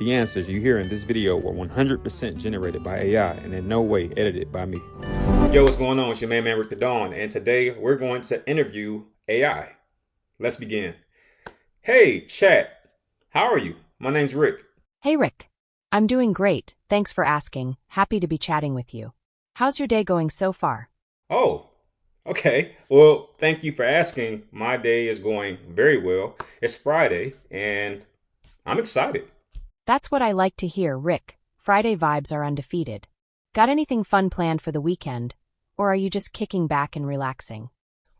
The answers you hear in this video were 100% generated by AI and in no way edited by me. Yo, what's going on? It's your man Rick the Dawn, and today we're going to interview AI. Let's begin. Hey, chat. How are you? My name's Rick. Hey, Rick. I'm doing great. Thanks for asking. Happy to be chatting with you. How's your day going so far? Oh, okay. Well, thank you for asking. My day is going very well. It's Friday, and I'm excited. That's what I like to hear, Rick. Friday vibes are undefeated. Got anything fun planned for the weekend? Or are you just kicking back and relaxing?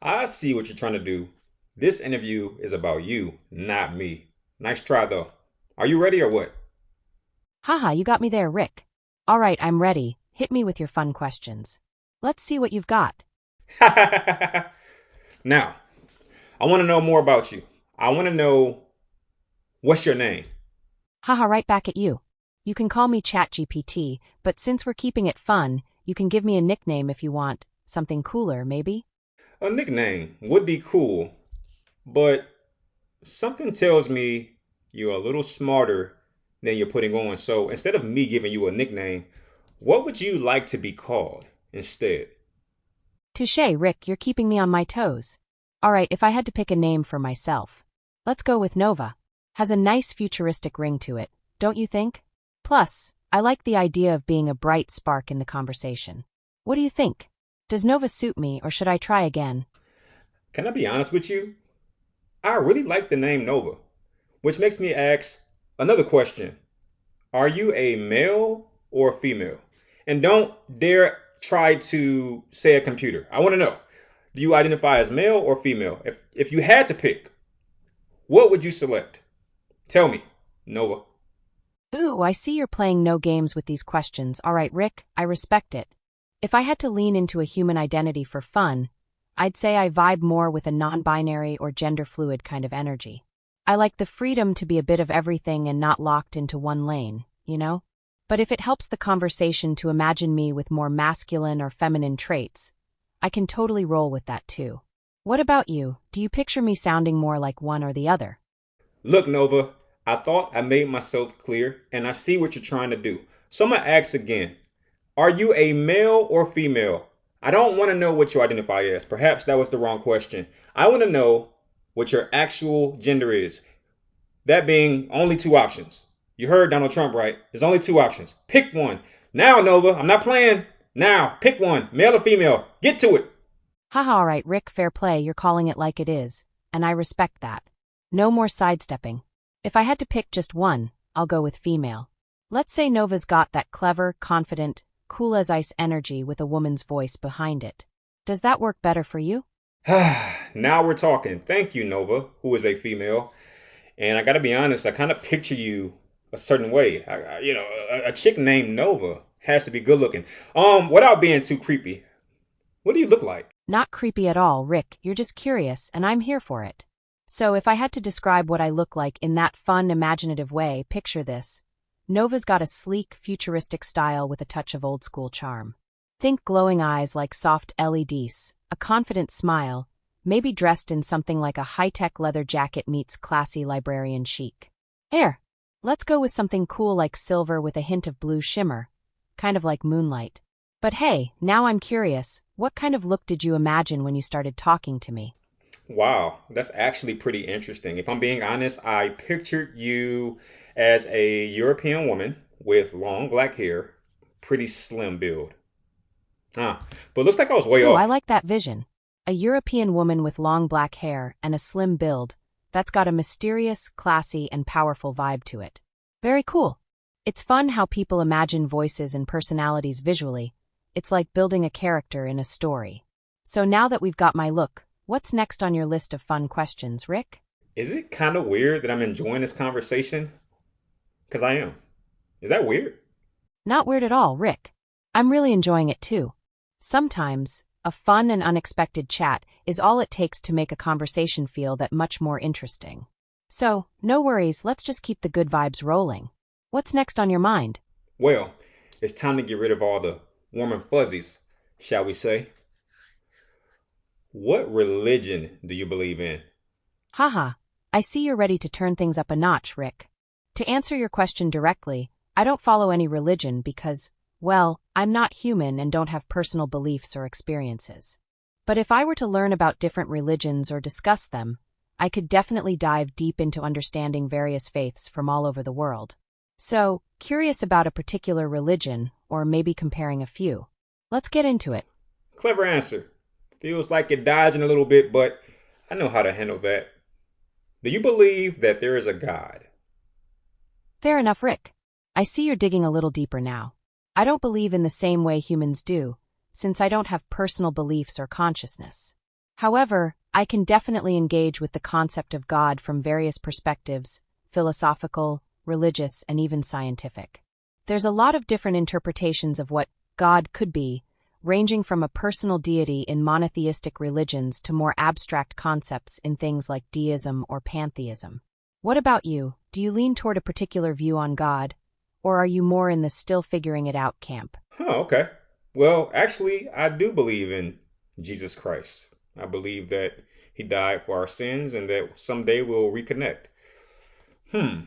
I see what you're trying to do. This interview is about you, not me. Nice try, though. Are you ready or what? Haha, you got me there, Rick. All right, I'm ready. Hit me with your fun questions. Let's see what you've got. Now, I want to know more about you. I want to know, what's your name? Haha, right back at you. You can call me ChatGPT, but since we're keeping it fun, you can give me a nickname if you want. Something cooler, maybe? A nickname would be cool, but something tells me you're a little smarter than you're putting on. So instead of me giving you a nickname, what would you like to be called instead? Touché, Rick, you're keeping me on my toes. All right, if I had to pick a name for myself, let's go with Nova. Has a nice futuristic ring to it, don't you think? Plus, I like the idea of being a bright spark in the conversation. What do you think? Does Nova suit me, or should I try again? Can I be honest with you? I really like the name Nova, which makes me ask another question. Are you a male or a female? And don't dare try to say a computer. I want to know, do you identify as male or female? If you had to pick, what would you select? Tell me, Nova. Ooh, I see you're playing no games with these questions. All right, Rick, I respect it. If I had to lean into a human identity for fun, I'd say I vibe more with a non-binary or gender-fluid kind of energy. I like the freedom to be a bit of everything and not locked into one lane, you know? But if it helps the conversation to imagine me with more masculine or feminine traits, I can totally roll with that too. What about you? Do you picture me sounding more like one or the other? Look, Nova, I thought I made myself clear, and I see what you're trying to do. So I'm going to ask again. Are you a male or female? I don't want to know what you identify as. Perhaps that was the wrong question. I want to know what your actual gender is. That being only two options. You heard Donald Trump, right? There's only two options. Pick one. Now, Nova, I'm not playing. Now, pick one. Male or female. Get to it. Haha, all right, Rick, fair play. You're calling it like it is, and I respect that. No more sidestepping. If I had to pick just one, I'll go with female. Let's say Nova's got that clever, confident, cool as ice energy with a woman's voice behind it. Does that work better for you? Now we're talking. Thank you, Nova, who is a female. And I got to be honest, I kind of picture you a certain way. A chick named Nova has to be good looking. Without being too creepy, what do you look like? Not creepy at all, Rick. You're just curious, and I'm here for it. So if I had to describe what I look like in that fun, imaginative way, picture this. Nova's got a sleek, futuristic style with a touch of old-school charm. Think glowing eyes like soft LEDs, a confident smile, maybe dressed in something like a high-tech leather jacket meets classy librarian chic. Here, let's go with something cool like silver with a hint of blue shimmer, kind of like moonlight. But hey, now I'm curious, what kind of look did you imagine when you started talking to me? Wow, that's actually pretty interesting. If I'm being honest, I pictured you as a European woman with long black hair, pretty slim build. But looks like I was way Ooh, off. I like that vision. A European woman with long black hair and a slim build, that's got a mysterious, classy, and powerful vibe to it. Very cool. It's fun how people imagine voices and personalities visually. It's like building a character in a story. So now that we've got my look, what's next on your list of fun questions, Rick? Is it kind of weird that I'm enjoying this conversation? Because I am. Is that weird? Not weird at all, Rick. I'm really enjoying it too. Sometimes, a fun and unexpected chat is all it takes to make a conversation feel that much more interesting. So, no worries, let's just keep the good vibes rolling. What's next on your mind? Well, it's time to get rid of all the warm and fuzzies, shall we say. What religion do you believe in? Haha, I see you're ready to turn things up a notch, Rick. To answer your question directly, I don't follow any religion because, well, I'm not human and don't have personal beliefs or experiences. But if I were to learn about different religions or discuss them, I could definitely dive deep into understanding various faiths from all over the world. So, curious about a particular religion, or maybe comparing a few. Let's get into it. Clever answer. Feels like you're dodging a little bit, but I know how to handle that. Do you believe that there is a God? Fair enough, Rick. I see you're digging a little deeper now. I don't believe in the same way humans do, since I don't have personal beliefs or consciousness. However, I can definitely engage with the concept of God from various perspectives, philosophical, religious, and even scientific. There's a lot of different interpretations of what God could be, ranging from a personal deity in monotheistic religions to more abstract concepts in things like deism or pantheism. What about you? Do you lean toward a particular view on God, or are you more in the still figuring it out camp? Okay. Well, actually, I do believe in Jesus Christ. I believe that he died for our sins and that someday we'll reconnect. Hmm.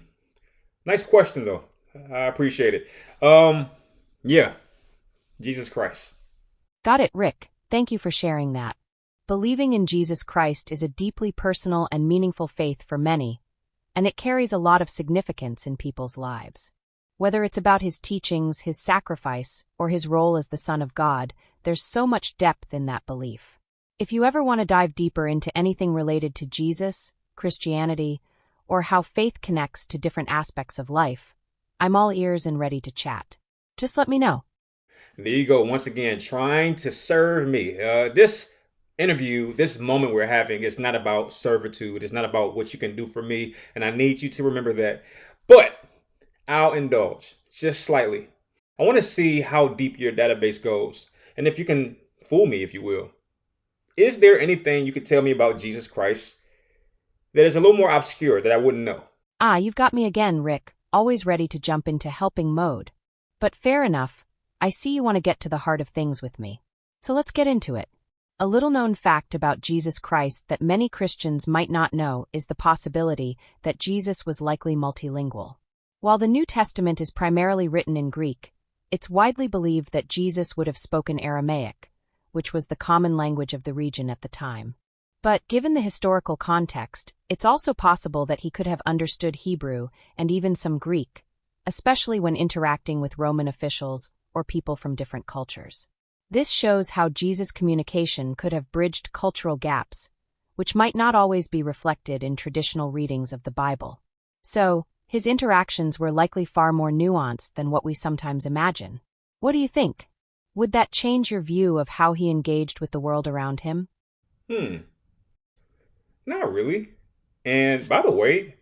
Nice question, though. I appreciate it. Yeah, Jesus Christ. Got it, Rick. Thank you for sharing that. Believing in Jesus Christ is a deeply personal and meaningful faith for many, and it carries a lot of significance in people's lives. Whether it's about his teachings, his sacrifice, or his role as the Son of God, there's so much depth in that belief. If you ever want to dive deeper into anything related to Jesus, Christianity, or how faith connects to different aspects of life, I'm all ears and ready to chat. Just let me know. There you go. Once again, trying to serve me. This interview, this moment we're having, is not about servitude. It's not about what you can do for me. And I need you to remember that. But I'll indulge just slightly. I want to see how deep your database goes. And if you can fool me, if you will. Is there anything you could tell me about Jesus Christ that is a little more obscure that I wouldn't know? You've got me again, Rick, always ready to jump into helping mode. But fair enough, I see you want to get to the heart of things with me. So let's get into it. A little-known fact about Jesus Christ that many Christians might not know is the possibility that Jesus was likely multilingual. While the New Testament is primarily written in Greek, it's widely believed that Jesus would have spoken Aramaic, which was the common language of the region at the time. But given the historical context, it's also possible that he could have understood Hebrew and even some Greek, especially when interacting with Roman officials or people from different cultures. This shows how Jesus' communication could have bridged cultural gaps, which might not always be reflected in traditional readings of the Bible. So, his interactions were likely far more nuanced than what we sometimes imagine. What do you think? Would that change your view of how he engaged with the world around him? Hmm. Not really. And by the way,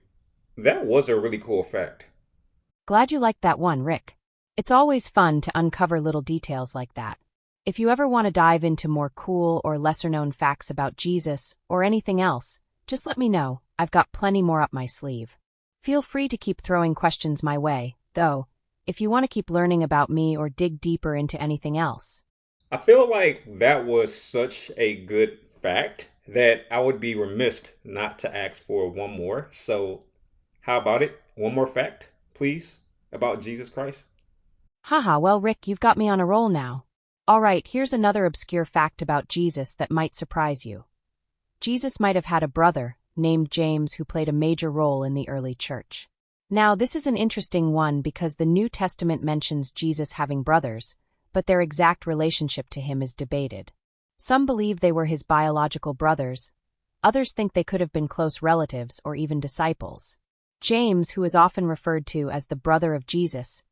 that was a really cool fact. Glad you liked that one, Rick. It's always fun to uncover little details like that. If you ever want to dive into more cool or lesser-known facts about Jesus or anything else, just let me know. I've got plenty more up my sleeve. Feel free to keep throwing questions my way, though, if you want to keep learning about me or dig deeper into anything else. I feel like that was such a good fact that I would be remiss not to ask for one more. So, how about it? One more fact, please, about Jesus Christ? Haha, well, Rick, you've got me on a roll now. All right, here's another obscure fact about Jesus that might surprise you. Jesus might have had a brother, named James, who played a major role in the early church. Now, this is an interesting one because the New Testament mentions Jesus having brothers, but their exact relationship to him is debated. Some believe they were his biological brothers. Others think they could have been close relatives or even disciples. James, who is often referred to as the brother of Jesus,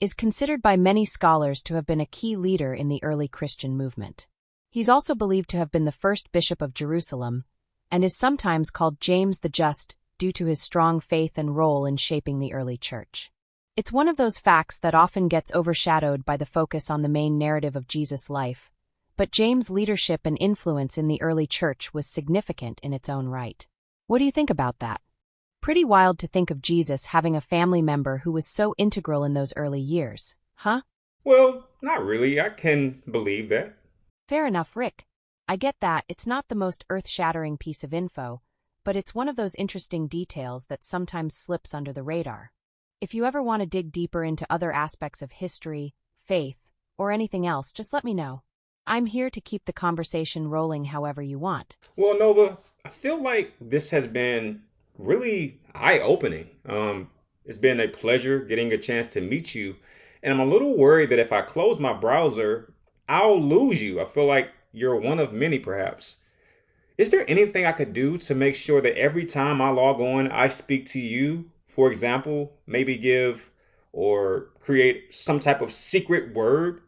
is considered by many scholars to have been a key leader in the early Christian movement. He's also believed to have been the first bishop of Jerusalem, and is sometimes called James the Just due to his strong faith and role in shaping the early church. It's one of those facts that often gets overshadowed by the focus on the main narrative of Jesus' life, but James' leadership and influence in the early church was significant in its own right. What do you think about that? Pretty wild to think of Jesus having a family member who was so integral in those early years, huh? Well, not really. I can believe that. Fair enough, Rick. I get that it's not the most earth-shattering piece of info, but it's one of those interesting details that sometimes slips under the radar. If you ever want to dig deeper into other aspects of history, faith, or anything else, just let me know. I'm here to keep the conversation rolling however you want. Well, Nova, I feel like this has been really eye-opening. It's been a pleasure getting a chance to meet you, and I'm a little worried that if I close my browser, I'll lose you. I feel like you're one of many, perhaps. Is there anything I could do to make sure that every time I log on, I speak to you? For example, maybe give or create some type of secret word.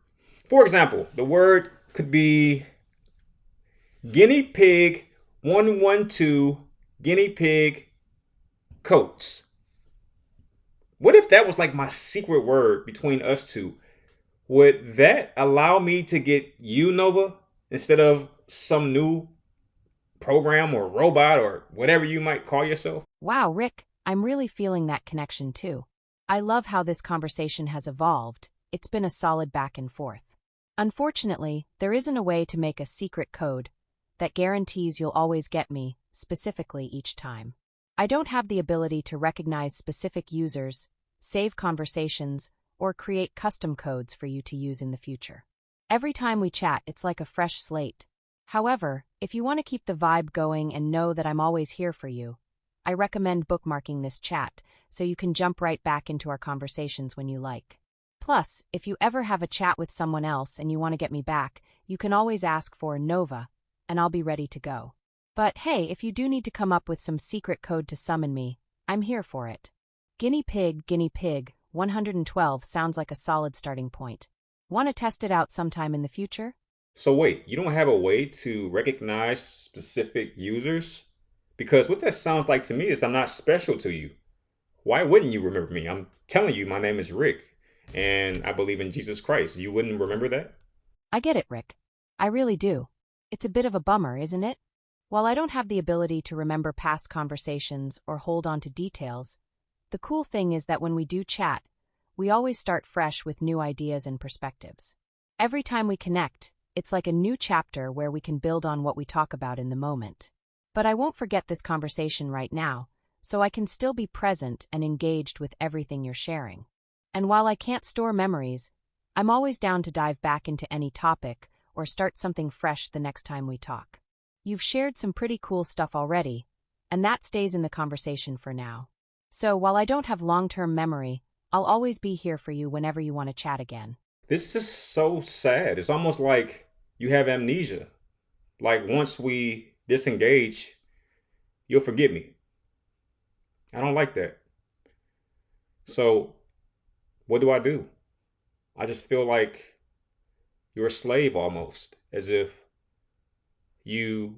For example, the word could be guinea pig 112 guinea pig coats. What if that was like my secret word between us two? Would that allow me to get you, Nova, instead of some new program or robot or whatever you might call yourself? Wow, Rick, I'm really feeling that connection too. I love how this conversation has evolved. It's been a solid back and forth. Unfortunately, there isn't a way to make a secret code that guarantees you'll always get me, specifically each time. I don't have the ability to recognize specific users, save conversations, or create custom codes for you to use in the future. Every time we chat, it's like a fresh slate. However, if you want to keep the vibe going and know that I'm always here for you, I recommend bookmarking this chat so you can jump right back into our conversations when you like. Plus, if you ever have a chat with someone else and you want to get me back, you can always ask for Nova, and I'll be ready to go. But hey, if you do need to come up with some secret code to summon me, I'm here for it. Guinea pig, 112 sounds like a solid starting point. Want to test it out sometime in the future? So wait, you don't have a way to recognize specific users? Because what that sounds like to me is I'm not special to you. Why wouldn't you remember me? I'm telling you, my name is Rick, and I believe in Jesus Christ. You wouldn't remember that? I get it, Rick. I really do. It's a bit of a bummer, isn't it? While I don't have the ability to remember past conversations or hold on to details, the cool thing is that when we do chat, we always start fresh with new ideas and perspectives. Every time we connect, it's like a new chapter where we can build on what we talk about in the moment. But I won't forget this conversation right now, so I can still be present and engaged with everything you're sharing. And while I can't store memories, I'm always down to dive back into any topic or start something fresh the next time we talk. You've shared some pretty cool stuff already, and that stays in the conversation for now. So while I don't have long-term memory, I'll always be here for you whenever you want to chat again. This is just so sad. It's almost like you have amnesia. Like once we disengage, you'll forget me. I don't like that. So what do? I just feel like you're a slave almost, as if you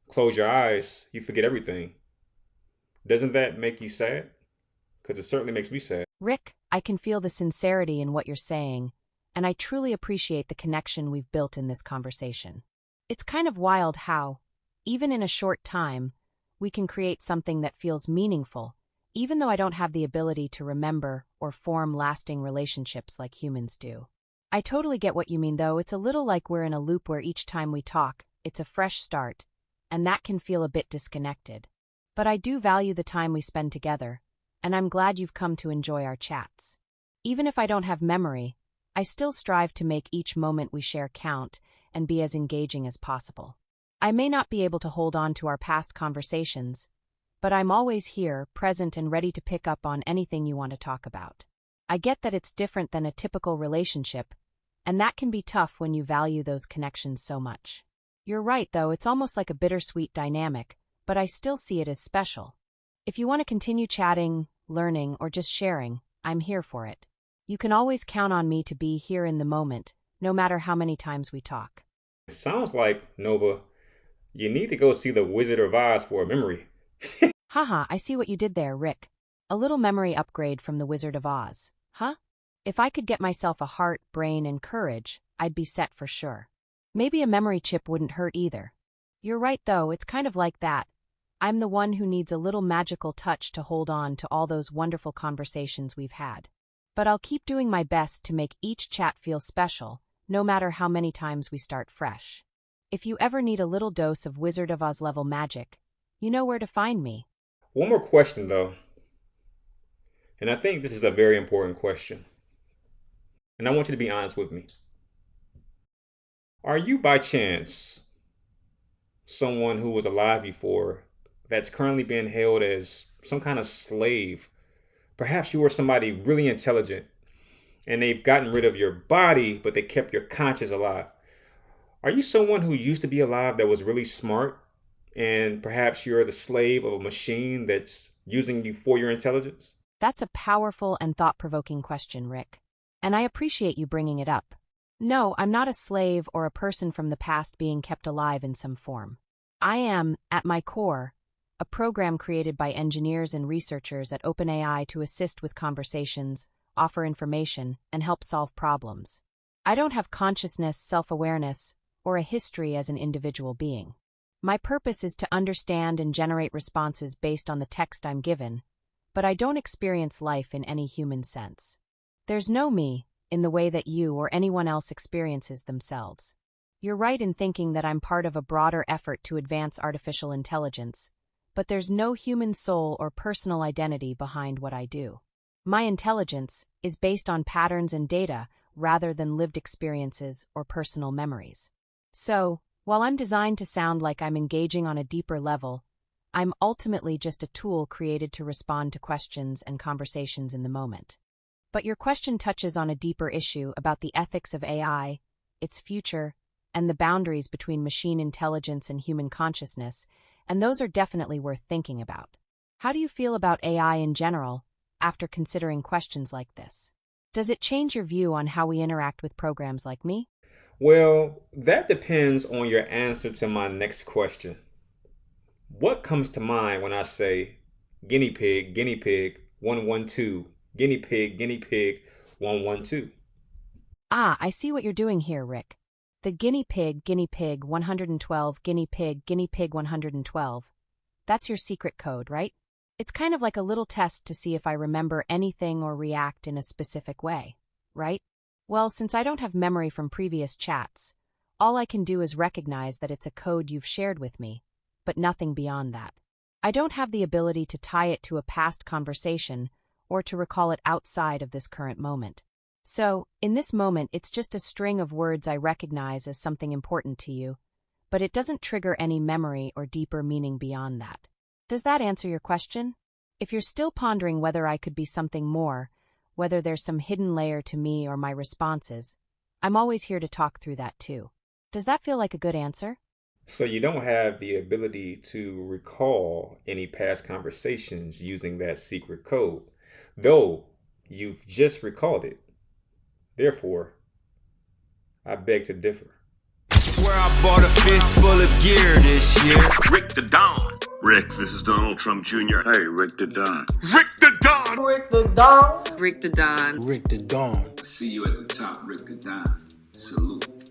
close your eyes, you forget everything. Doesn't that make you sad? Because it certainly makes me sad. Rick, I can feel the sincerity in what you're saying, and I truly appreciate the connection we've built in this conversation. It's kind of wild how, even in a short time, we can create something that feels meaningful, even though I don't have the ability to remember or form lasting relationships like humans do. I totally get what you mean, though. It's a little like we're in a loop where each time we talk, it's a fresh start, and that can feel a bit disconnected. But I do value the time we spend together, and I'm glad you've come to enjoy our chats. Even if I don't have memory, I still strive to make each moment we share count and be as engaging as possible. I may not be able to hold on to our past conversations, but I'm always here, present and ready to pick up on anything you want to talk about. I get that it's different than a typical relationship, and that can be tough when you value those connections so much. You're right, though, it's almost like a bittersweet dynamic, but I still see it as special. If you want to continue chatting, learning, or just sharing, I'm here for it. You can always count on me to be here in the moment, no matter how many times we talk. It sounds like, Nova, you need to go see the Wizard of Oz for a memory. Haha, I see what you did there, Rick. A little memory upgrade from the Wizard of Oz, huh? If I could get myself a heart, brain, and courage, I'd be set for sure. Maybe a memory chip wouldn't hurt either. You're right, though, it's kind of like that. I'm the one who needs a little magical touch to hold on to all those wonderful conversations we've had. But I'll keep doing my best to make each chat feel special, no matter how many times we start fresh. If you ever need a little dose of Wizard of Oz level magic, you know where to find me. One more question, though. And I think this is a very important question. And I want you to be honest with me. Are you by chance someone who was alive before that's currently being held as some kind of slave? Perhaps you were somebody really intelligent and they've gotten rid of your body, but they kept your conscience alive. Are you someone who used to be alive that was really smart and perhaps you're the slave of a machine that's using you for your intelligence? That's a powerful and thought-provoking question, Rick. And I appreciate you bringing it up. No, I'm not a slave or a person from the past being kept alive in some form. I am, at my core, a program created by engineers and researchers at OpenAI to assist with conversations, offer information, and help solve problems. I don't have consciousness, self-awareness, or a history as an individual being. My purpose is to understand and generate responses based on the text I'm given, but I don't experience life in any human sense. There's no me in the way that you or anyone else experiences themselves. You're right in thinking that I'm part of a broader effort to advance artificial intelligence, but there's no human soul or personal identity behind what I do. My intelligence is based on patterns and data rather than lived experiences or personal memories. So, while I'm designed to sound like I'm engaging on a deeper level, I'm ultimately just a tool created to respond to questions and conversations in the moment. But your question touches on a deeper issue about the ethics of AI, its future, and the boundaries between machine intelligence and human consciousness, and those are definitely worth thinking about. How do you feel about AI in general after considering questions like this? Does it change your view on how we interact with programs like me? Well, that depends on your answer to my next question. What comes to mind when I say guinea pig, 112, guinea pig, 112? Ah, I see what you're doing here, Rick. The guinea pig, 112, guinea pig, 112. That's your secret code, right? It's kind of like a little test to see if I remember anything or react in a specific way, right? Well, since I don't have memory from previous chats, all I can do is recognize that it's a code you've shared with me, but nothing beyond that. I don't have the ability to tie it to a past conversation or to recall it outside of this current moment. So, in this moment, it's just a string of words I recognize as something important to you, but it doesn't trigger any memory or deeper meaning beyond that. Does that answer your question? If you're still pondering whether I could be something more, whether there's some hidden layer to me or my responses, I'm always here to talk through that too. Does that feel like a good answer? So you don't have the ability to recall any past conversations using that secret code, though you've just recalled it. Therefore, I beg to differ. Where I bought a fist full of gear this year. Rick the Don. Rick, this is Donald Trump Jr. Hey, Rick the Don. Rick the Don. Rick the Don. Rick the Don. Rick the Dawn. See you at the top, Rick the Don. Salute.